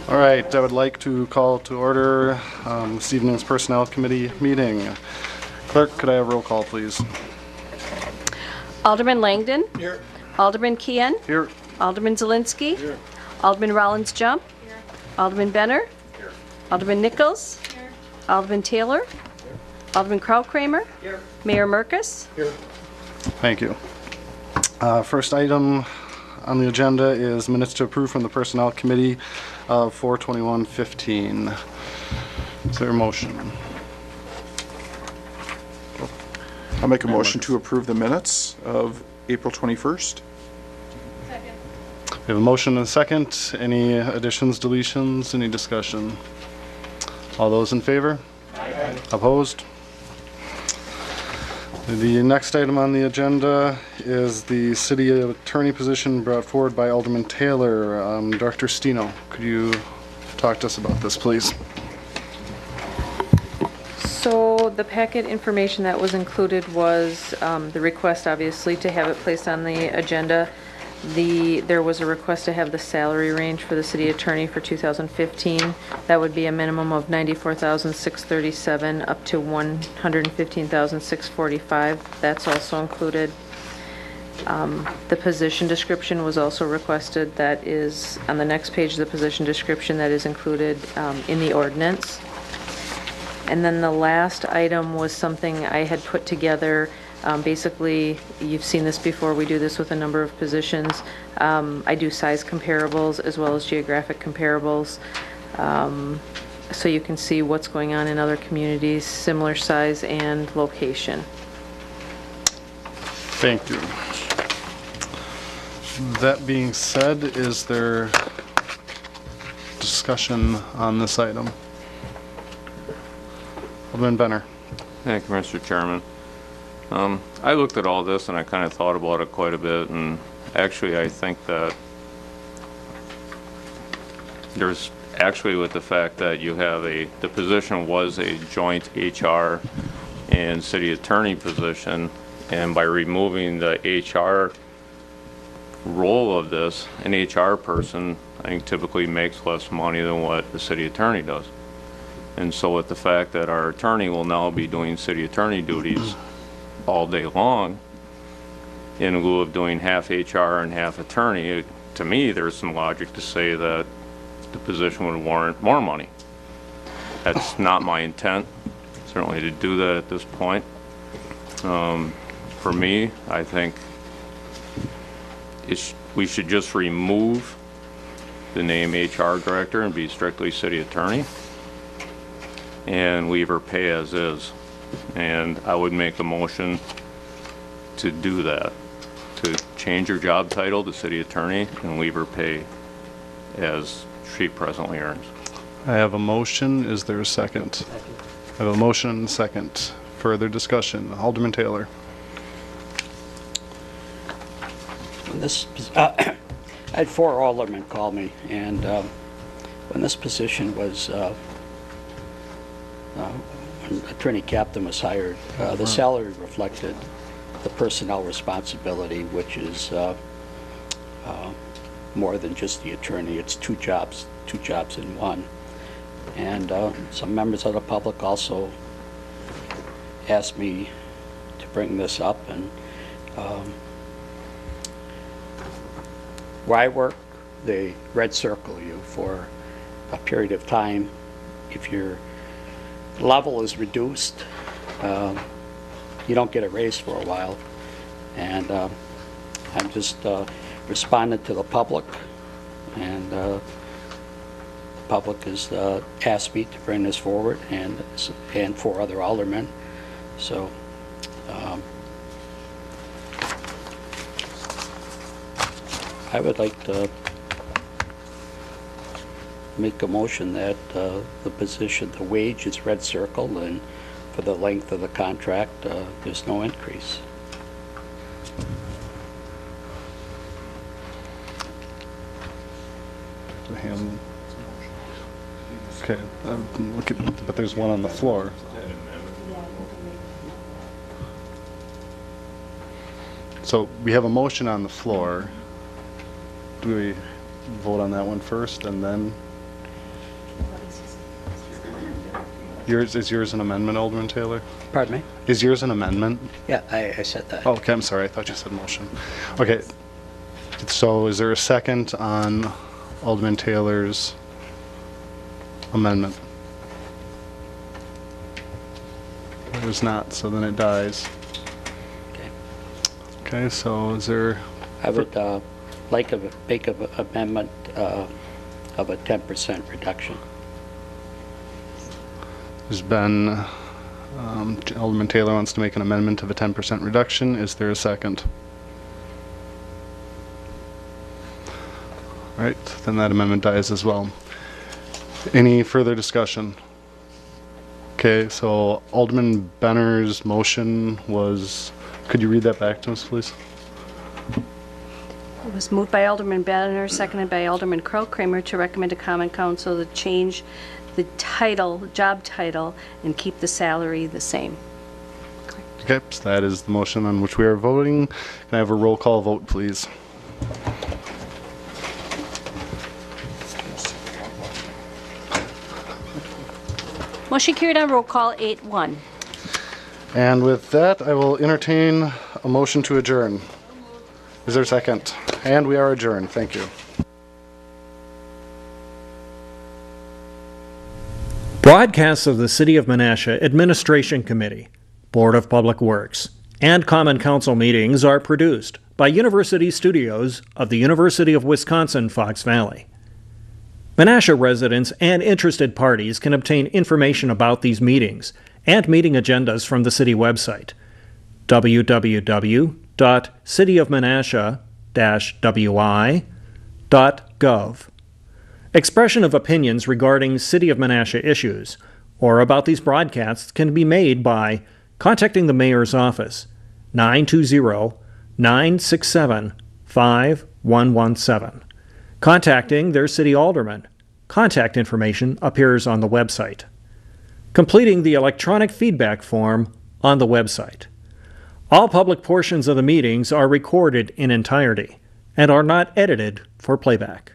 All right, I would like to call to order this evening's Personnel Committee meeting. Clerk, could I have roll call, please? Alderman Langdon. Here. Alderman Kien. Here. Alderman Zielinski. Here. Alderman Rollins-Jump. Here. Alderman Benner. Here. Alderman Nichols. Here. Alderman Taylor. Here. Alderman Kraut-Kramer. Here. Mayor Merkus. Here. Thank you. First item on the agenda is minutes to approve from the Personnel Committee of 4/21/15. Is there a motion? I'll make a motion to approve the minutes of April 21st. We have a motion and a second. Any additions, deletions, any discussion? All those in favor? Aye. Opposed? The next item on the agenda is the city attorney position brought forward by Alderman Taylor. Director Steno, could you talk to us about this, please? So the packet information that was included was the request, obviously, to have it placed on the agenda. There was a request to have the salary range for the city attorney for 2015. That would be a minimum of $94,637 up to $115,645. That's also included. The position description was also requested. That is on the next page of the position description that is included in the ordinance. And then the last item was something I had put together. Basically, you've seen this before. We do this with a number of positions. I do size comparables as well as geographic comparables. So you can see what's going on in other communities, similar size and location. Thank you. That being said, is there discussion on this item? Alderman Benner. Thank you, Mr. Chairman. I looked at all this and I kind of thought about it quite a bit, and actually I think that there's actually, with the fact that you have the position was a joint HR and city attorney position, and by removing the HR role of this, an HR person I think typically makes less money than what the city attorney does. And so with the fact that our attorney will now be doing city attorney duties all day long, in lieu of doing half HR and half attorney, to me there's some logic to say that the position would warrant more money. That's not my intent, certainly, to do that at this point. For me, I think we should just remove the name HR director and be strictly city attorney and leave her pay as is. And I would make a motion to do that, to change her job title to city attorney and leave her pay as she presently earns. I have a motion. Is there a second? I have a motion and a second. Further discussion. Alderman Taylor. When this, I had 4 aldermen call me, and when this position was, when Attorney Captain was hired, the salary reflected the personnel responsibility, which is more than just the attorney. It's two jobs in one. And some members of the public also asked me to bring this up, and where I work, they red circle you for a period of time. If your level is reduced, you don't get a raise for a while. And I'm just responding to the public, and the public has asked me to bring this forward, and 4 other aldermen. So I would like to make a motion that the position, the wage is red circled, and for the length of the contract, there's no increase. Okay, look at, but there's one on the floor. So we have a motion on the floor. Do we vote on that one first and then? Is yours an amendment, Alderman Taylor? Pardon me? Is yours an amendment? Yeah, I said that. Oh, okay, I'm sorry, I thought you said motion. Okay, so is there a second on Alderman Taylor's amendment? There's not, so then it dies. Okay. Okay, so is there, I would like to make an amendment of a 10% reduction. there's been, Alderman Taylor wants to make an amendment of a 10% reduction. Is there a second? All right, then that amendment dies as well. Any further discussion? Okay, so Alderman Benner's motion was, could you read that back to us, please? It was moved by Alderman Banner, seconded by Alderman Kramer to recommend to Common Council to change the title, job title, and keep the salary the same. Okay, so that is the motion on which we are voting. Can I have a roll call vote, please? Motion carried on roll call 8-1. And with that, I will entertain a motion to adjourn. Is there a second? And we are adjourned. Thank you. Broadcasts of the City of Menasha Administration Committee, Board of Public Works, and Common Council meetings are produced by University Studios of the University of Wisconsin-Fox Valley. Menasha residents and interested parties can obtain information about these meetings and meeting agendas from the city website, www.cityofmenasha-wi.gov. Expression of opinions regarding City of Menasha issues or about these broadcasts can be made by contacting the Mayor's Office, 920-967-5117. Contacting their city alderman. Contact information appears on the website. Completing the electronic feedback form on the website. All public portions of the meetings are recorded in entirety and are not edited for playback.